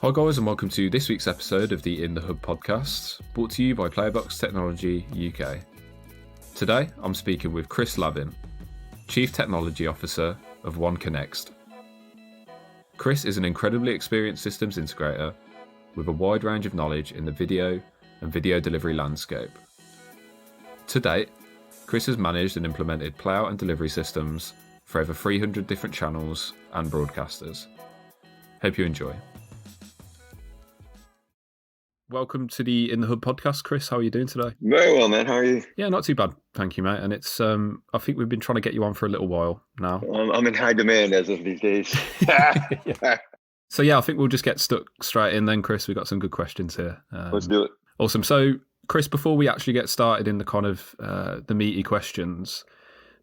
Hi guys, and welcome to this week's episode of the In the Hub podcast, brought to you by Playbox Technology UK. Today, I'm speaking with Chris Lavin, Chief Technology Officer of CONNXT. Chris is an incredibly experienced systems integrator with a wide range of knowledge in the video and video delivery landscape. To date, Chris has managed and implemented playout and delivery systems for over 300 different channels and broadcasters. Hope you enjoy. Welcome to the In the Hub podcast, Chris. How are you doing today? Very well, man. How are you? Yeah, not too bad, thank you, mate. And it's I think we've been trying to get you on for a little while now. I'm in high demand as of these days. Yeah. So yeah, I think we'll just get stuck straight in then, Chris. We've got some good questions here. Let's do it. Awesome. So, Chris, before we actually get started in the kind of the meaty questions,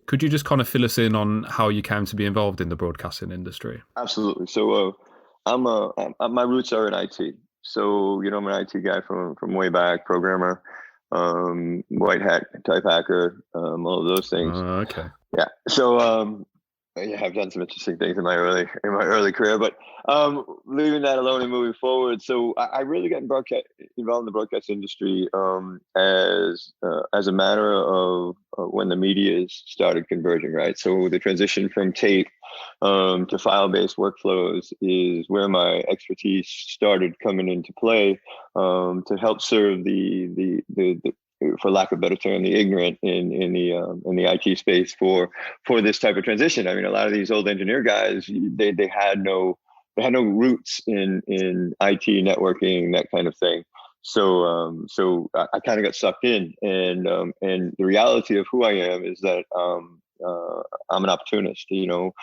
could you just kind of fill us in on how you came to be involved in the broadcasting industry? Absolutely. So, my roots are in IT. So, I'm an IT guy from way back, programmer, white hat type hacker, all of those things. Okay. Yeah. So, I've done some interesting things in my early career, but leaving that alone and moving forward. So I really got involved in the broadcast industry as a matter of when the media started converging, right? So the transition from tape to file-based workflows is where my expertise started coming into play to help serve the for lack of a better term, the ignorant in the IT space for this type of transition. I mean, a lot of these old engineer guys, they had no roots in IT networking, that kind of thing. So I kind of got sucked in, and the reality of who I am is that I'm an opportunist. People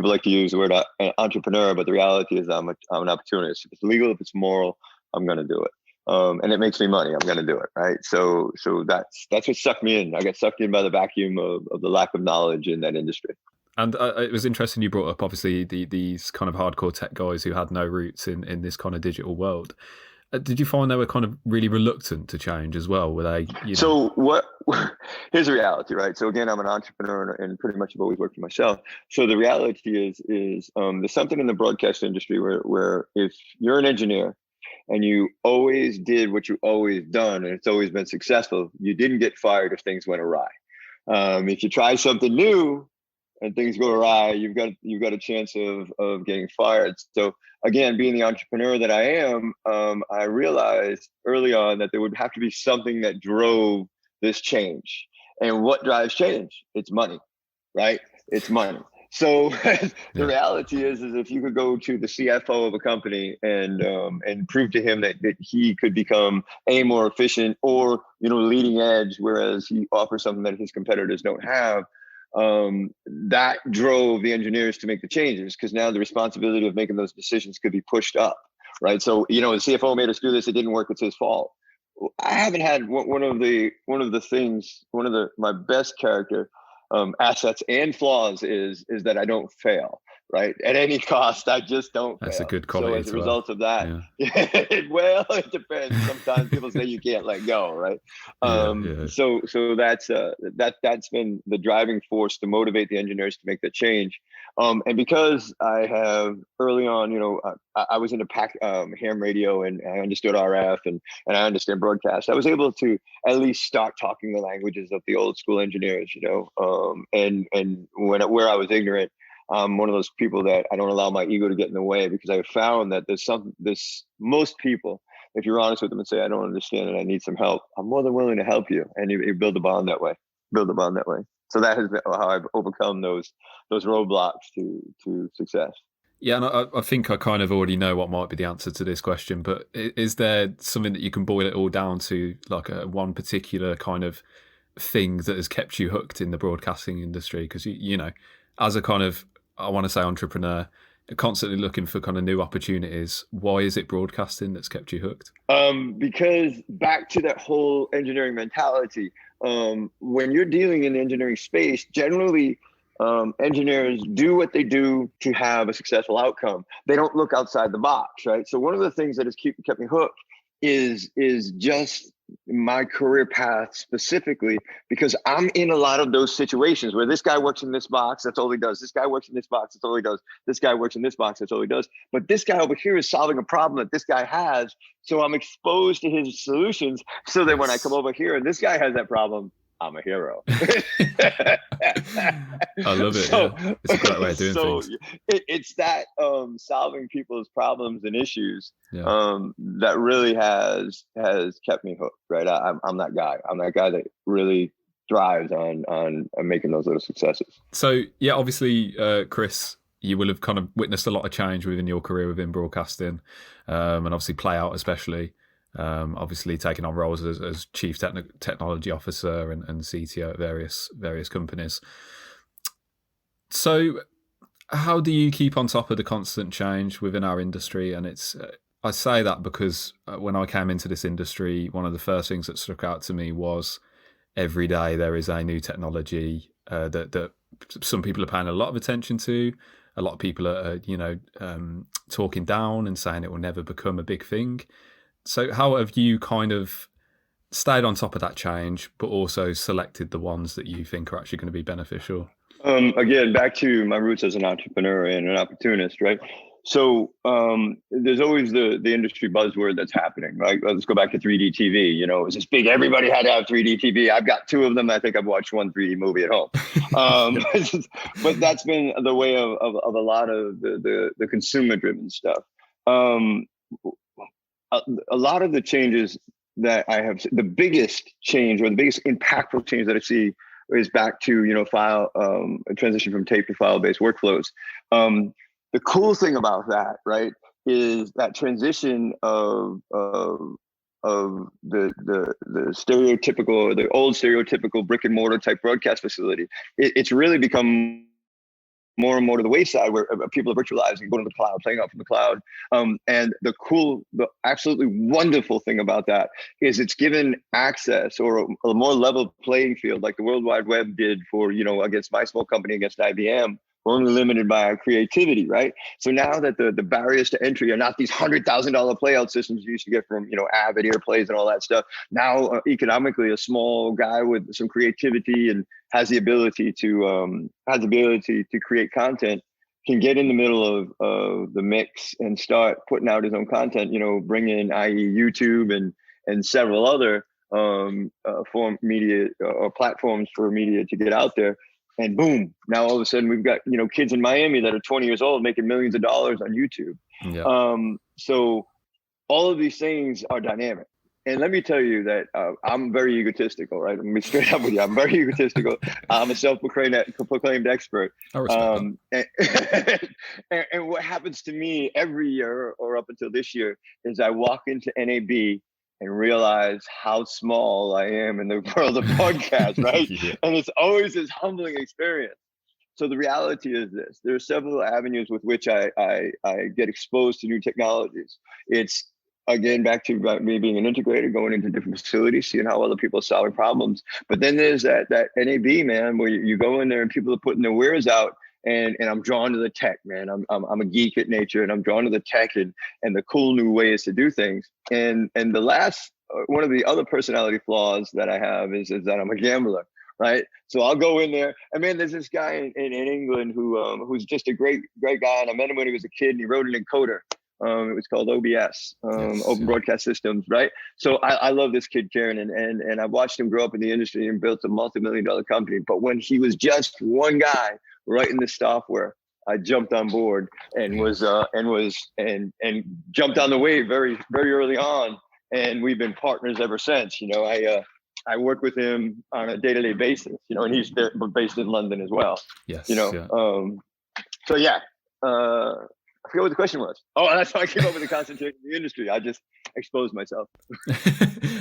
like to use the word entrepreneur, but the reality is I'm an opportunist. If it's legal, if it's moral, I'm going to do it. And it makes me money, I'm going to do it, right? So that's what sucked me in. I got sucked in by the vacuum of the lack of knowledge in that industry. And it was interesting you brought up, obviously, these kind of hardcore tech guys who had no roots in this kind of digital world. Did you find they were kind of really reluctant to change as well? Were they? So here's the reality, right? So again, I'm an entrepreneur and pretty much have always worked for myself. So the reality is there's something in the broadcast industry where if you're an engineer, and you always did what you always done, and it's always been successful, you didn't get fired if things went awry. If you try something new and things go awry, you've got a chance of getting fired. So again, being the entrepreneur that I am, I realized early on that there would have to be something that drove this change. And what drives change? It's money, right? It's money. So the reality is if you could go to the CFO of a company and prove to him that he could become more efficient or leading edge, whereas he offers something that his competitors don't have, that drove the engineers to make the changes, because now the responsibility of making those decisions could be pushed up, right? So the CFO made us do this; it didn't work; it's his fault. I haven't had one of my best character assets and flaws is that I don't fail, right? At any cost, I just don't fail. That's a good quality. So as a result of that, well, it depends. Sometimes people say you can't let go, right? So that's been the driving force to motivate the engineers to make the change. And because I have early on, I was into ham radio, and I understood RF and I understand broadcast. I was able to at least start talking the languages of the old school engineers, and where I was ignorant, I'm one of those people that I don't allow my ego to get in the way, because I found that most people, if you're honest with them and say, I don't understand and I need some help, I'm more than willing to help you. And you build a bond that way. So that has been how I've overcome those roadblocks to success. Yeah, and I think I kind of already know what might be the answer to this question, but is there something that you can boil it all down to, like one particular kind of thing that has kept you hooked in the broadcasting industry? Because, as a kind of, I want to say, entrepreneur, constantly looking for kind of new opportunities, why is it broadcasting that's kept you hooked? Because back to that whole engineering mentality, when you're dealing in the engineering space, generally engineers do what they do to have a successful outcome. They don't look outside the box, right? So one of the things that has kept me hooked is just my career path specifically, because I'm in a lot of those situations where this guy works in this box, that's all he does. This guy works in this box, that's all he does. This guy works in this box, that's all he does. But this guy over here is solving a problem that this guy has. So I'm exposed to his solutions so that when I come over here and this guy has that problem, I'm a hero. I love it. So, yeah. It's a great way of doing things. It's that solving people's problems and issues that really has kept me hooked. Right, I'm that guy. I'm that guy that really thrives on making those little successes. So yeah, obviously, Chris, you will have kind of witnessed a lot of change within your career within broadcasting, and obviously playout especially. Obviously taking on roles as chief technology officer and CTO at various companies. So how do you keep on top of the constant change within our industry? And it's I say that because when I came into this industry, one of the first things that struck out to me was every day there is a new technology that some people are paying a lot of attention to. A lot of people are talking down and saying it will never become a big thing. So how have you kind of stayed on top of that change, but also selected the ones that you think are actually going to be beneficial? Again, back to my roots as an entrepreneur and an opportunist, right? So there's always the industry buzzword that's happening, right? Let's go back to 3D TV. You know, it was this big, everybody had to have 3D TV. I've got 2 of them. I think I've watched 1 3D movie at home. But that's been the way of a lot of the consumer-driven stuff. A lot of the changes that I have, the biggest change or the biggest impactful change that I see is back to, file, a transition from tape to file-based workflows. The cool thing about that, right, is that transition of the stereotypical, the old stereotypical brick and mortar type broadcast facility. It's really become more and more to the wayside where people are virtualizing, going to the cloud, playing out from the cloud. And the absolutely wonderful thing about that is it's given access or a more level playing field like the World Wide Web did for, against my small company, against IBM. We're only limited by our creativity, right? So now that the barriers to entry are not these $100,000 playout systems you used to get from, Avid Airplays and all that stuff. Now, economically, a small guy with some creativity and has the ability to create content can get in the middle of the mix and start putting out his own content. Bring in, i.e., YouTube and several other form media or platforms for media to get out there. And boom, now all of a sudden we've got, kids in Miami that are 20 years old making millions of dollars on YouTube. Yeah. So all of these things are dynamic. And let me tell you that I'm very egotistical, right? I'm going to be straight up with you. I'm very egotistical. I'm a self-proclaimed expert. I respect that. And what happens to me every year or up until this year is I walk into NAB and realize how small I am in the world of podcasts, right? Yeah. And it's always this humbling experience. So the reality is this: there are several avenues with which I get exposed to new technologies. It's, again, back to me being an integrator, going into different facilities, seeing how other people are solving problems. But then there's that NAB, man, where you go in there and people are putting their wares out. And I'm drawn to the tech, man. I'm a geek at nature, and I'm drawn to the tech and the cool new ways to do things. And the last, one of the other personality flaws that I have is that I'm a gambler, right? So I'll go in there, and man, there's this guy in England who's just a great guy, and I met him when he was a kid, and he wrote an encoder. It was called OBS, Open Broadcast Systems, right? So I love this kid, Karen, and I've watched him grow up in the industry and built a multi-million-dollar company. But when he was just one guy writing the software, I jumped on board and jumped on the wave very, very early on, and we've been partners ever since. I work with him on a day-to-day basis, and he's based in London as well. Yes. So yeah. I forget what the question was. Oh, that's how I came up with the concentration in the industry. I just exposed myself.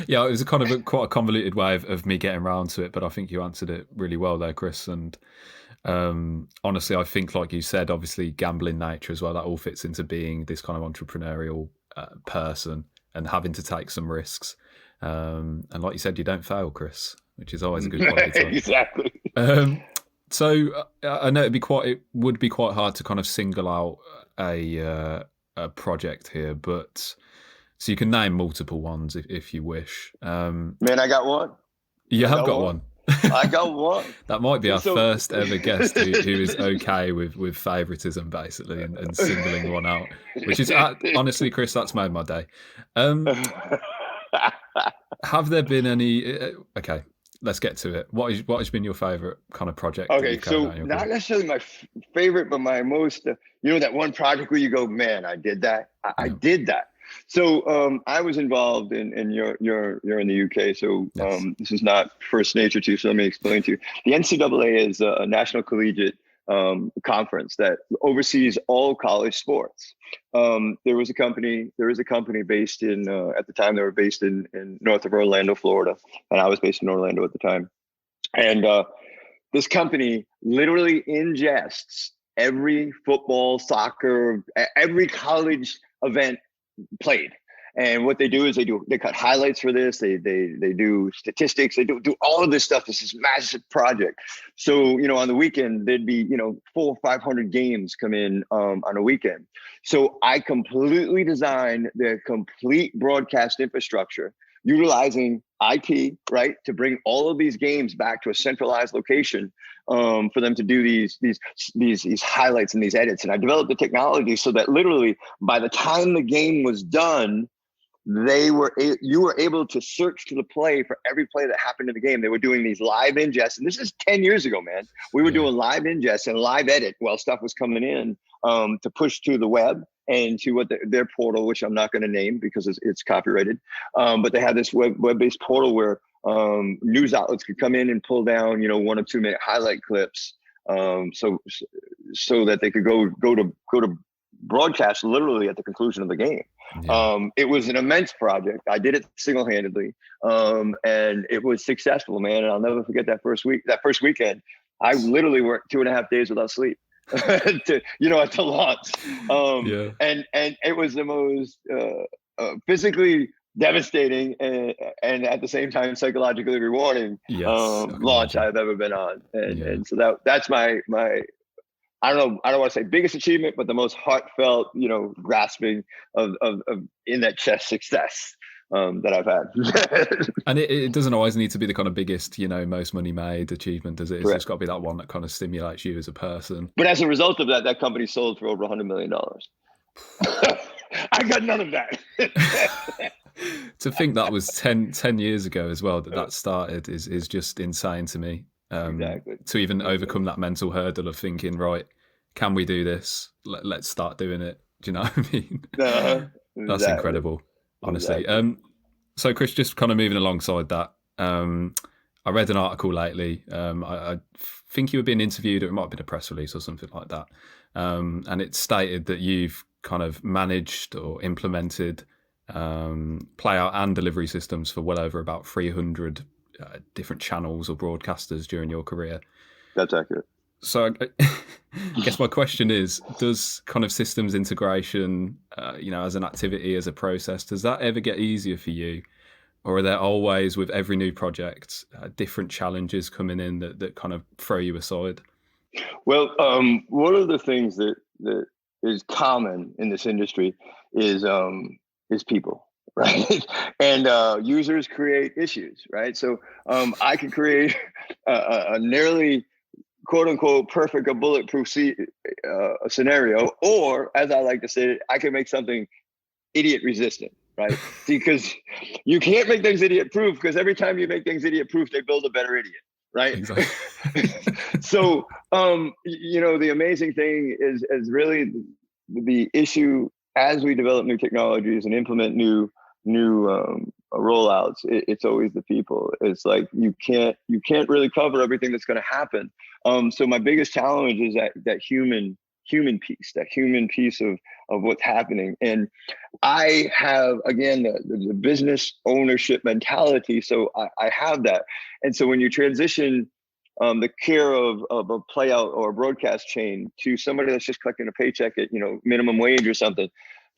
Yeah, it was quite a convoluted way of me getting around to it, but I think you answered it really well there, Chris. And honestly, I think, like you said, obviously gambling nature as well, that all fits into being this kind of entrepreneurial person and having to take some risks. And like you said, you don't fail, Chris, which is always a good quality. Exactly. So I know it would be quite hard to kind of single out a project here, but So you can name multiple ones if you wish. Man, I got one. You have got one. I got one. That might be our So first ever guest who is okay with favoritism, basically, and singling one out. Which is honestly, Chris, that's made my day. Have there been any? Okay, let's get to it. What has been your favorite kind of project? Okay, so not necessarily my favorite, but my most, that one project where you go, man, I did that. I did that. So I was involved in you're in the UK, so Yes. This is not first nature to you. So let me explain to you. The NCAA is a national collegiate conference that oversees all college sports. There is a company based in at the time they were based in north of Orlando, Florida, and I was based in Orlando at the time. And this company literally ingests every football, soccer, every college event played. And what they do is they cut highlights for this. They do statistics. They do all of this stuff. This is massive project. So on the weekend there'd be 400 or 500 games come in on a weekend. So I completely designed the complete broadcast infrastructure, utilizing IP, right, to bring all of these games back to a centralized location for them to do these highlights and these edits. And I developed the technology so that literally by the time the game was done, you were able to search to the play for every play that happened in the game. They were doing these live ingests, and this is 10 years ago, man. We were doing live ingests and live edit while stuff was coming in to push to the web and to their portal, which I'm not going to name because it's copyrighted. But they had this web-based portal where news outlets could come in and pull down 1 or 2 minute highlight clips, so that they could go to broadcast literally at the conclusion of the game. It was an immense project. I did it single-handedly, and it was successful, man. And I'll never forget that first weekend. I literally worked 2.5 days without sleep at the launch. And it was the most physically devastating and at the same time psychologically rewarding launch I've ever been on. And so that's my I don't want to say biggest achievement, but the most heartfelt, grasping of in that chess success that I've had. And it doesn't always need to be the kind of biggest, most money made achievement, does it? It's just got to be that one that kind of stimulates you as a person. But as a result of that company sold for over $100 million. I got none of that. To think that was 10 years ago as well, that started is just insane to me. Exactly. To even overcome that mental hurdle of thinking, right, can we do this? Let's start doing it. Do you know what I mean? That's incredible, honestly. Exactly. So Chris, just kind of moving alongside that, I read an article lately. I think you were being interviewed, or it might have been a press release or something like that. And it stated that you've kind of managed or implemented playout and delivery systems for well over about 300 different channels or broadcasters during your career. That's accurate. So I guess my question is, does kind of systems integration, as an activity, as a process, does that ever get easier for you? Or are there always, with every new project, different challenges coming in that kind of throw you aside? Well, one of the things that is common in this industry is people. Right. And users create issues. Right. So I could create a nearly quote unquote perfect or bulletproof scenario, or as I like to say, I can make something idiot resistant. Right. Because you can't make things idiot proof, because every time you make things idiot proof, they build a better idiot. Right. Exactly. So, the amazing thing is really the issue as we develop new technologies and implement new rollouts. It's always the people. It's like you can't really cover everything that's going to happen. So my biggest challenge is that human piece of what's happening. And I have, again, the business ownership mentality. So I have that. And so when you transition the care of a playout or a broadcast chain to somebody that's just collecting a paycheck at minimum wage or something,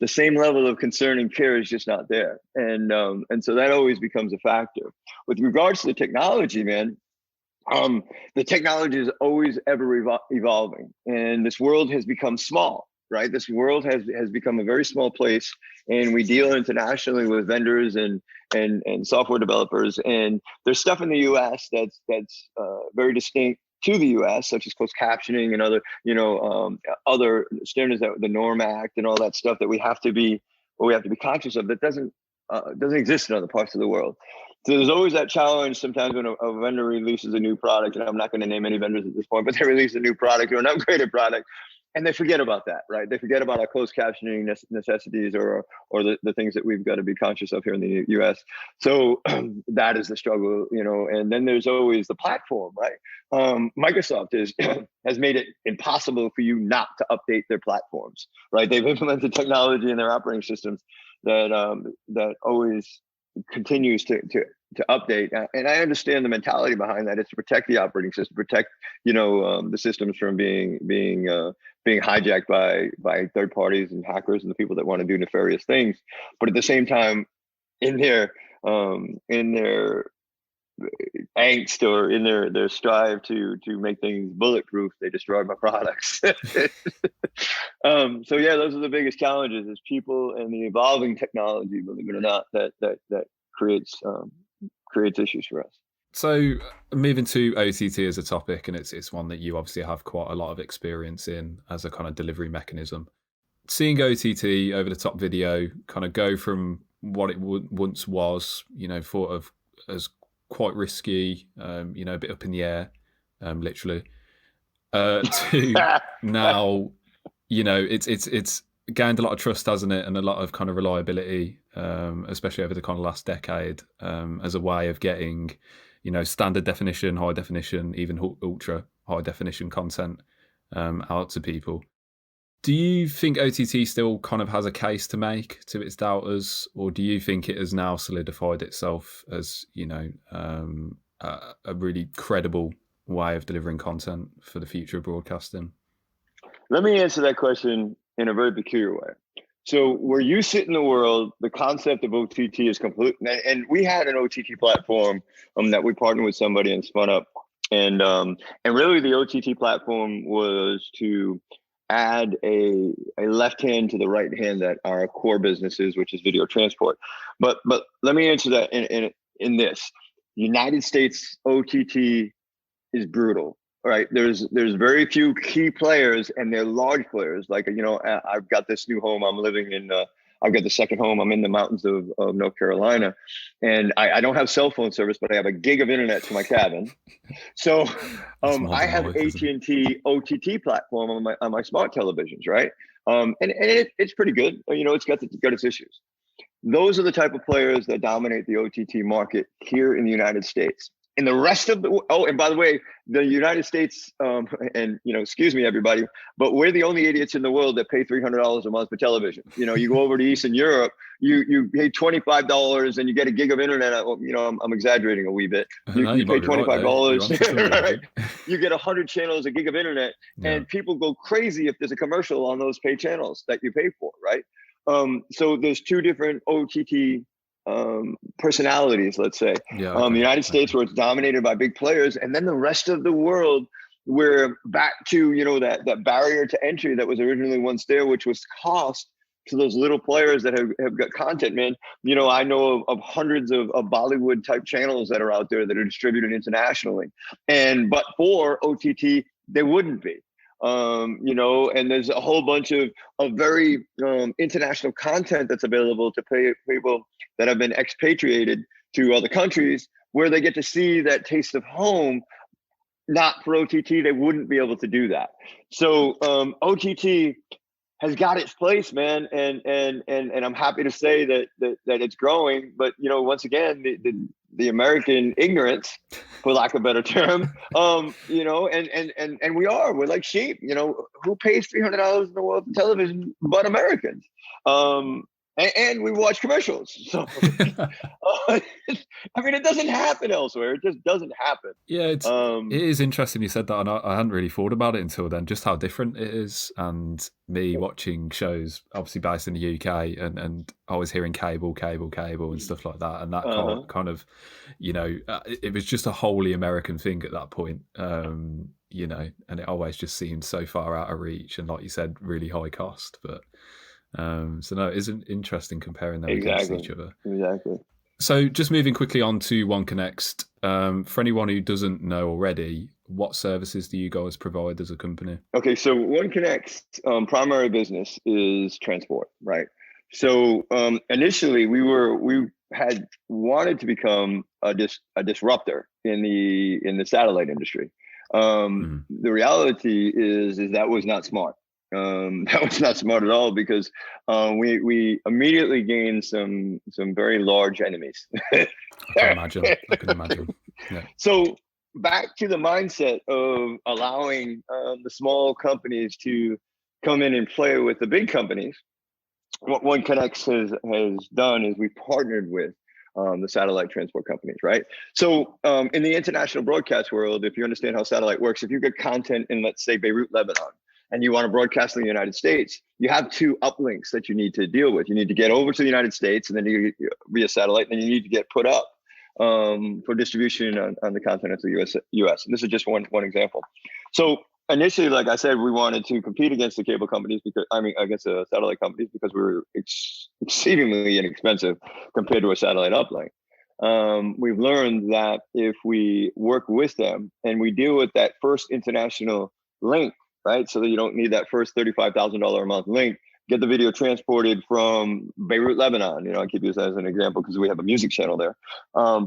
the same level of concern and care is just not there. And so that always becomes a factor. With regards to the technology, man, the technology is always ever evolving, and this world has become small. right? This world has become a very small place, and we deal internationally with vendors and software developers. And there's stuff in the U.S. that's very distinct to the U.S., such as closed captioning and other other standards, that the Norm Act and all that stuff that we have to be conscious of, that doesn't exist in other parts of the world. So there's always that challenge sometimes when a vendor releases a new product, and I'm not going to name any vendors at this point, but they release a new product or an upgraded product, and they forget about that, right? They forget about our closed captioning necessities or the things that we've got to be conscious of here in the US. So that is the struggle, and then there's always the platform, right? Microsoft has made it impossible for you not to update their platforms, right? They've implemented technology in their operating systems that always continues to update. And I understand the mentality behind that. It's to protect the operating system, protect the systems from being hijacked by third parties and hackers and the people that want to do nefarious things. But at the same time, in their angst or in their strive to make things bulletproof, they destroyed my products. So yeah, those are the biggest challenges, is people and the evolving technology, believe it or not, that creates issues for us. So moving to OTT as a topic, and it's one that you obviously have quite a lot of experience in as a kind of delivery mechanism. Seeing OTT, over the top video, kind of go from what it once was, thought of as quite risky, a bit up in the air, literally, to now, it's gained a lot of trust, hasn't it, and a lot of kind of reliability, especially over the kind of last decade, as a way of getting, standard definition, high definition, even ultra high definition content out to people. Do you think OTT still kind of has a case to make to its doubters, or do you think it has now solidified itself as, a really credible way of delivering content for the future of broadcasting? Let me answer that question in a very peculiar way. So where you sit in the world, the concept of OTT is complete. And we had an OTT platform that we partnered with somebody and spun up. And really the OTT platform was to add a left hand to the right hand that our core business is, which is video transport. But let me answer that in this. United States OTT is brutal. Right, there's very few key players, and they're large players. Like, I've got this new home. I'm living in. I've got the second home. I'm in the mountains of North Carolina, and I don't have cell phone service, but I have a gig of internet to my cabin. So I have AT&T OTT platform on my smart televisions, right? And it's pretty good. It's got its issues. Those are the type of players that dominate the OTT market here in the United States. In the rest of and by the way, the United States, excuse me, everybody, but we're the only idiots in the world that pay $300 a month for television. You go over to Eastern Europe, you pay $25 and you get a gig of internet. I'm exaggerating a wee bit. You pay $25, right? You get 100 channels, a gig of internet, and people go crazy if there's a commercial on those paid channels that you pay for, right? So there's two different OTT personalities, let's say. The United States, where it's dominated by big players, and then the rest of the world, we're back to that barrier to entry that was originally once there, which was cost to those little players that have got content, man. I know of hundreds of Bollywood type channels that are out there that are distributed internationally, but for OTT they wouldn't be. And there's a whole bunch of very international content that's available to people that have been expatriated to other countries, where they get to see that taste of home. Not for OTT, they wouldn't be able to do that. So OTT has got its place, man, and I'm happy to say that it's growing. But once again, the American ignorance, for lack of a better term, and we're like sheep. Who pays $300 in the world for television but Americans? and we watch commercials. So, I mean, it doesn't happen elsewhere. It just doesn't happen. Yeah, it is interesting you said that, and I hadn't really thought about it until then, just how different it is. And me watching shows, obviously based in the UK, and I was hearing cable, and stuff like that, and that kind of, it was just a wholly American thing at that point, and it always just seemed so far out of reach, and like you said, really high cost. But so no, it isn't interesting comparing them against each other. Exactly. So just moving quickly on to CONNXT, for anyone who doesn't know already, what services do you guys provide as a company? Okay, so CONNXT primary business is transport, right? So initially we had wanted to become a disruptor in the satellite industry. The reality is that was not smart. That was not smart at all, because we immediately gained some very large enemies. I can imagine. Yeah. So back to the mindset of allowing the small companies to come in and play with the big companies. What CONNXT has done is we partnered with the satellite transport companies, right? So in the international broadcast world, if you understand how satellite works, if you get content in, let's say, Beirut, Lebanon, and you want to broadcast in the United States, you have two uplinks that you need to deal with. You need to get over to the United States, and then you via satellite, and then you need to get put up for distribution on the continental US. And this is just one example. So initially, like I said, we wanted to compete against the cable companies against the satellite companies, because we were exceedingly inexpensive compared to a satellite uplink. We've learned that if we work with them and we deal with that first international link, right? So that you don't need that first $35,000 a month link, get the video transported from Beirut, Lebanon. I keep using that as an example because we have a music channel there.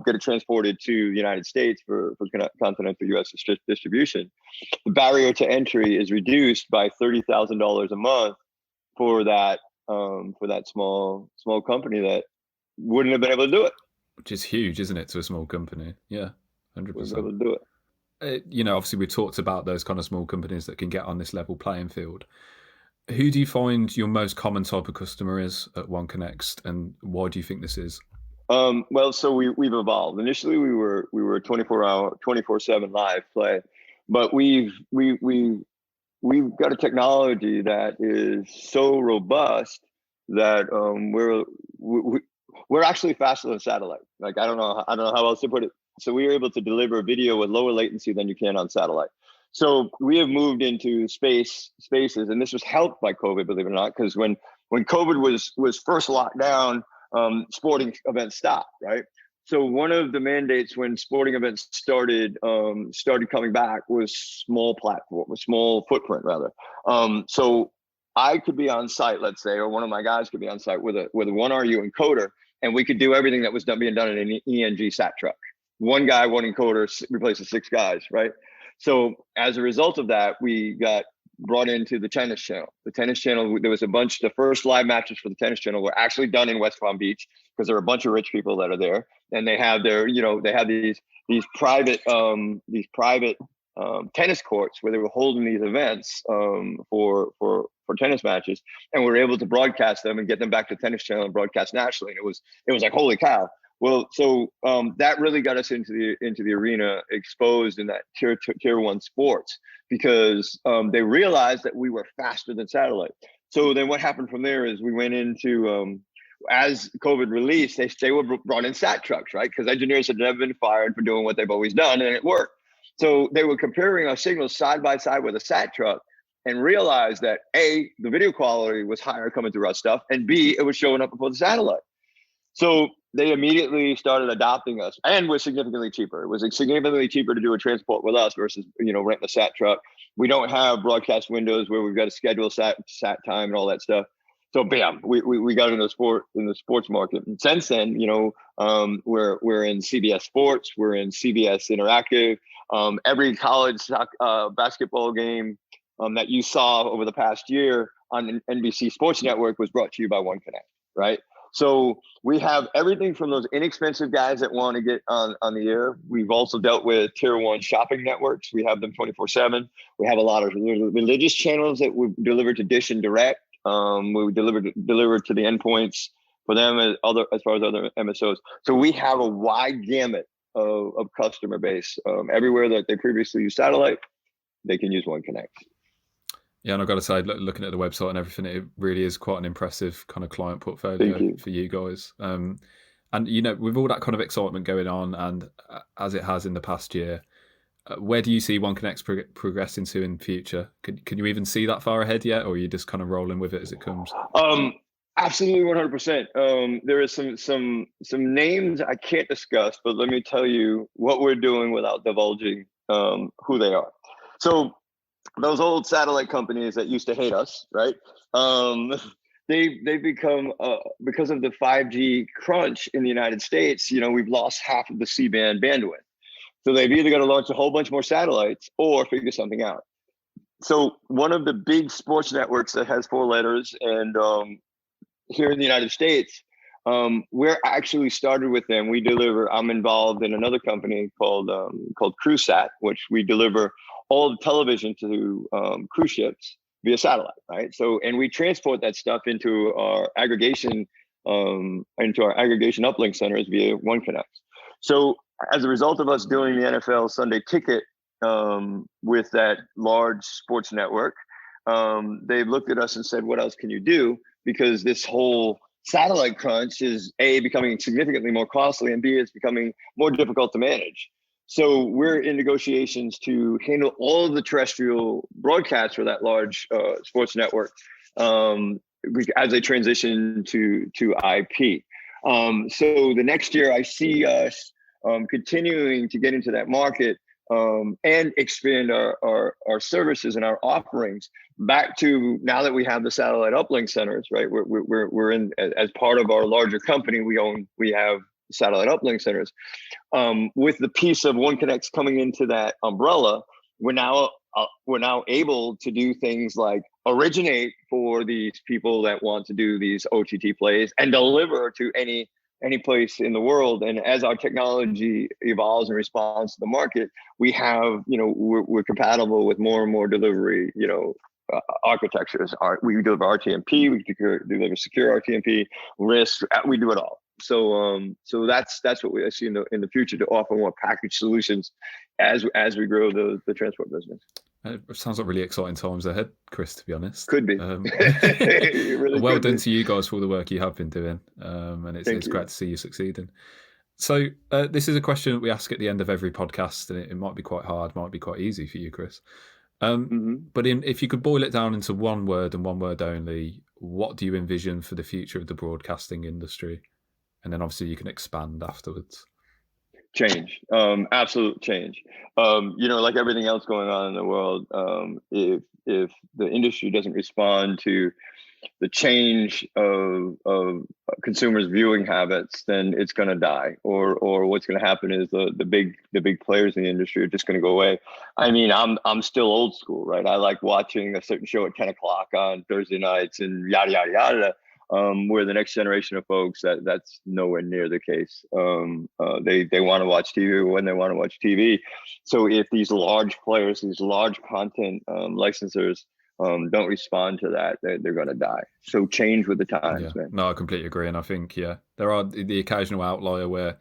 Get it transported to the United States for continental US distribution. The barrier to entry is reduced by $30,000 a month for that small company that wouldn't have been able to do it. Which is huge, isn't it, to a small company? Yeah, 100%. Wouldn't be able to do it. Obviously we talked about those kind of small companies that can get on this level playing field. Who do you find your most common type of customer is at CONNXT, and why do you think this is? Well, so we've evolved. Initially, we were 24/hour, 24/7 live play, but we've got a technology that is so robust that we're actually faster than satellite. Like I don't know how else to put it. So we are able to deliver video with lower latency than you can on satellite. So we have moved into spaces, and this was helped by COVID, believe it or not, because when COVID was first locked down, sporting events stopped, right? So one of the mandates when sporting events started coming back was small footprint rather. So I could be on site, let's say, or one of my guys could be on site with a 1RU encoder, and we could do everything that was being done in an ENG sat truck. One guy, one encoder replaces 6 guys, right? So as a result of that, we got brought into the tennis channel. The tennis channel, there was the first live matches for the tennis channel were actually done in West Palm Beach, because there are a bunch of rich people that are there, and they have these private tennis courts where they were holding these events for tennis matches, and we were able to broadcast them and get them back to tennis channel and broadcast nationally. And it was like, holy cow. Well, so that really got us into the arena, exposed in that tier 1 sports, because they realized that we were faster than satellite. So then what happened from there is we went into, as COVID released, they were brought in sat trucks, right? Because engineers had never been fired for doing what they've always done, and it worked. So they were comparing our signals side by side with a sat truck, and realized that A, the video quality was higher coming through our stuff, and B, it was showing up before the satellite. So they immediately started adopting us, and was significantly cheaper. It was significantly cheaper to do a transport with us versus, renting a sat truck. We don't have broadcast windows where we've got to schedule sat time and all that stuff. So bam, we got in the sports market. And since then, we're in CBS Sports, we're in CBS Interactive. Every college basketball game that you saw over the past year on NBC Sports Network was brought to you by CONNXT, right? So we have everything from those inexpensive guys that want to get on the air. We've also dealt with tier 1 shopping networks. We have them 24/7. We have a lot of religious channels that we deliver to Dish and Direct. We deliver to the endpoints for them as far as other MSOs. So we have a wide gamut of customer base. Everywhere that they previously used satellite, they can use OneConnect. Yeah, and I've got to say, looking at the website and everything, it really is quite an impressive kind of client portfolio for you guys. And with all that kind of excitement going on, and as it has in the past year, where do you see OneConnect progressing to in the future? Can you even see that far ahead yet, or are you just kind of rolling with it as it comes? Absolutely, 100%. There is some names I can't discuss, but let me tell you what we're doing without divulging who they are. So those old satellite companies that used to hate us, right? They've become because of the 5G crunch in the United States. We've lost half of the C-band bandwidth. So they've either got to launch a whole bunch more satellites or figure something out. So one of the big sports networks that has 4 letters, and here in the United States, we're actually started with them. We deliver. I'm involved in another company called CONNXT, which we deliver all the television to cruise ships via satellite, right? So, and we transport that stuff into our aggregation uplink centers via OneConnect. So, as a result of us doing the NFL Sunday Ticket with that large sports network, they've looked at us and said, "What else can you do?" Because this whole satellite crunch is A, becoming significantly more costly, and B, it's becoming more difficult to manage. So we're in negotiations to handle all of the terrestrial broadcasts for that large sports network as they transition to IP. So the next year, I see us continuing to get into that market and expand our services and our offerings back to, now that we have the satellite uplink centers, right? We're in, as part of our larger company, we have satellite uplink centers. With the piece of OneConnect coming into that umbrella, we're now able to do things like originate for these people that want to do these OTT plays and deliver to any place in the world. And as our technology evolves in response to the market, we have, we're compatible with more and more delivery, architectures. We deliver RTMP, we deliver secure RTMP, risk, we do it all. So that's what we see in the future, to offer more packaged solutions as we grow the transport business. It sounds like really exciting times ahead, Chris, to be honest. Could be. Really well done to you guys for all the work you have been doing. And it's great to see you succeeding. So this is a question that we ask at the end of every podcast, and it might be quite hard, might be quite easy for you, Chris. But if you could boil it down into one word and one word only, what do you envision for the future of the broadcasting industry? And then obviously you can expand afterwards. Change, absolute change. Like everything else going on in the world, if the industry doesn't respond to the change of consumers' viewing habits, then it's going to die. Or what's going to happen is the big players in the industry are just going to go away. I mean, I'm still old school, right? I like watching a certain show at 10 o'clock on Thursday nights and yada yada yada. Where the next generation of folks, that's nowhere near the case. They want to watch TV when they want to watch TV. So if these large players, these large content licensors don't respond to that, they're going to die. So change with the times, man. No, I completely agree. And I think, there are the occasional outlier where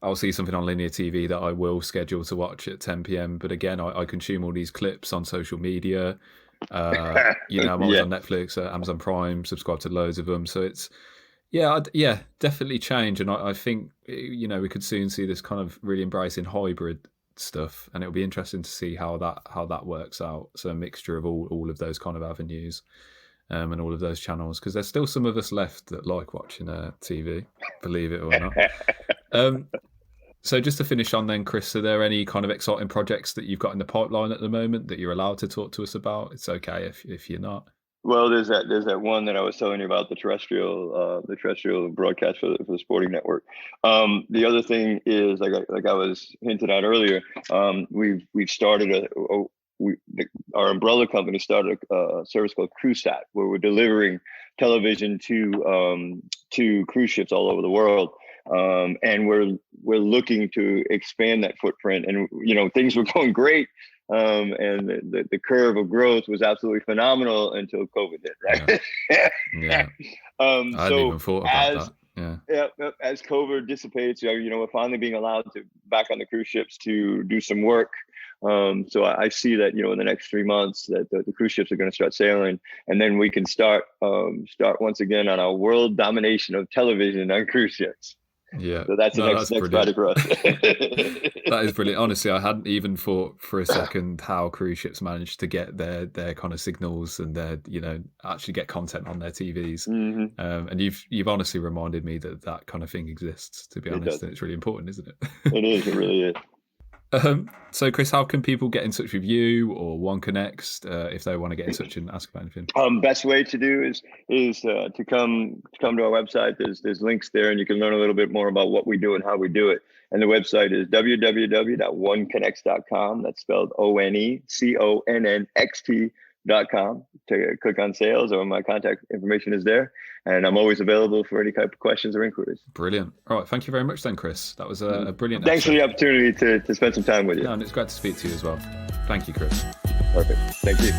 I'll see something on linear TV that I will schedule to watch at 10 p.m. But again, I consume all these clips on social media. I'm always on Netflix, Amazon Prime, subscribe to loads of them. So it's definitely change. And I think we could soon see this kind of really embracing hybrid stuff, and it'll be interesting to see how that works out. So a mixture of all of those kind of avenues and all of those channels, because there's still some of us left that like watching TV, believe it or not. So just to finish on then, Chris, are there any kind of exciting projects that you've got in the pipeline at the moment that you're allowed to talk to us about? It's okay if you're not. Well, there's that one that I was telling you about, the terrestrial broadcast for the sporting network. The other thing is, like I was hinted at earlier, we've started our umbrella company started a service called CONNXT, where we're delivering television to cruise ships all over the world. And we're looking to expand that footprint, and things were going great, and the curve of growth was absolutely phenomenal until COVID hit, right? I hadn't even thought about that. Yeah. Yeah, as COVID dissipates, we're finally being allowed to back on the cruise ships to do some work. So I see that in the next 3 months that the cruise ships are going to start sailing, and then we can start once again on our world domination of television on cruise ships. Yeah, So that's the next project for us. That is brilliant. Honestly, I hadn't even thought for a second how cruise ships managed to get their kind of signals and their actually get content on their TVs. Mm-hmm. And you've honestly reminded me that kind of thing exists. To be honest, and it's really important, isn't it? It is. It really is. So, Chris, how can people get in touch with you or CONNXT if they want to get in touch and ask about anything? Best way to do is to come to our website. There's links there, and you can learn a little bit more about what we do and how we do it. And the website is www.oneconnxt.com. That's spelled ONECONNXT.com. To click on sales, or my contact information is there. And I'm always available for any type of questions or inquiries. Brilliant. All right. Thank you very much then, Chris. That was a brilliant Thanks episode. for the opportunity to spend some time with you. No, and it's great to speak to you as well. Thank you, Chris. Perfect. Thank you.